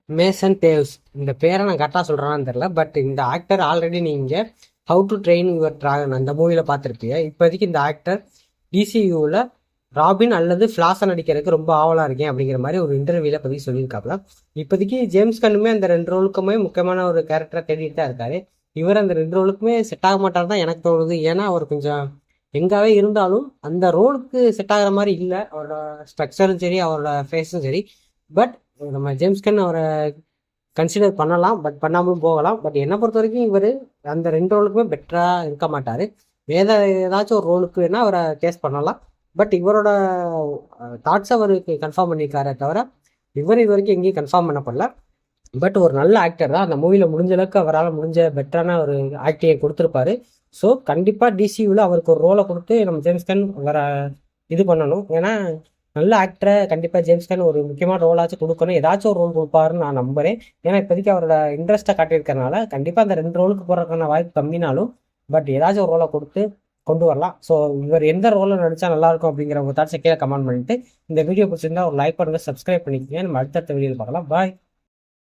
Mason Dave's. இந்த பேரை நான் கரெக்டாக சொல்கிறேன்னு தெரில. பட் இந்த ஆக்டர் ஆல்ரெடி நீங்கள் how to train your dragon அந்த மூவியில் பார்த்துருப்பீங்க. இப்போதைக்கு இந்த ஆக்டர் டிசியூவில் ராபின் அல்லது ஃப்ளாஸை நடிக்கிறதுக்கு ரொம்ப ஆவலாக இருக்கேன் அப்படிங்கிற மாதிரி ஒரு இன்டர்வியூவில் பற்றி சொல்லியிருக்காப்புல. இப்போதைக்கு ஜேம்ஸ் கன்னுமே அந்த 2 ரோலுக்குமே முக்கியமான ஒரு கேரக்டரை தேடிட்டு தான் இருக்காரு. இவர் அந்த 2 ரோலுக்குமே செட் ஆக மாட்டார் தான் எனக்கு தோணுது. ஏன்னா அவர் கொஞ்சம் எங்காவே இருந்தாலும் அந்த ரோலுக்கு செட் ஆகிற மாதிரி இல்லை. அவரோட ஸ்ட்ரக்சரும் சரி, அவரோட ஃபேஸும் சரி. பட் நம்ம ஜேம்ஸ் கன் அவரை கன்சிடர் பண்ணலாம், பட் பண்ணாமலும் போகலாம். பட் என்னை பொறுத்த வரைக்கும் இவர் அந்த 2 ரோலுக்குமே பெட்டராக இருக்க மாட்டார். வேற ஏதாச்சும் ஒரு ரோலுக்கு வேணால் அவரை டேஸ்ட் பண்ணலாம். பட் இவரோட தாட்ஸ் அவருக்கு கன்ஃபார்ம் பண்ணியிருக்காரே தவிர இவர் இது வரைக்கும் எங்கேயும் கன்ஃபார்ம் பண்ணப்படல. பட் ஒரு நல்ல ஆக்டர் தான். அந்த மூவியில் முடிஞ்ச அளவுக்கு அவரால் முடிஞ்ச பெட்டரான ஒரு ஆக்டிங்கை கொடுத்துருப்பாரு. ஸோ கண்டிப்பாக டிசியூவில் அவருக்கு ஒரு ரோலை கொடுத்து நம்ம ஜேம்ஸ் கன் வர இது பண்ணணும். ஏன்னா நல்ல ஆக்டரை கண்டிப்பாக ஜேம்ஸ் கன் ஒரு முக்கியமான ரோலாச்சும் கொடுக்கணும். ஏதாச்சும் ஒரு ரோல் கொடுப்பாருன்னு நான் நம்புறேன். ஏன்னா இப்போதைக்கு அவரோட இன்ட்ரெஸ்ட்டை காட்டியிருக்கறனால கண்டிப்பாக அந்த 2 ரோலுக்கு போகிறதுக்கான வாய்ப்பு கம்மினாலும் பட் ஏதாச்சும் ஒரு ரோலை கொடுத்து கொண்டு வரலாம். ஸோ இவர் எந்த ரோலில் நடித்தா நல்லாயிருக்கும் அப்படிங்கிற உங்கள் தாட்ஸை கீழே கமெண்ட் பண்ணிட்டு இந்த வீடியோ பிடிச்சிருந்தா ஒரு லைக் பண்ணுங்கள், சப்ஸ்கிரைப் பண்ணிக்கோங்க. நம்ம அடுத்தடுத்த வீடியோவில் பார்க்கலாம். பாய்.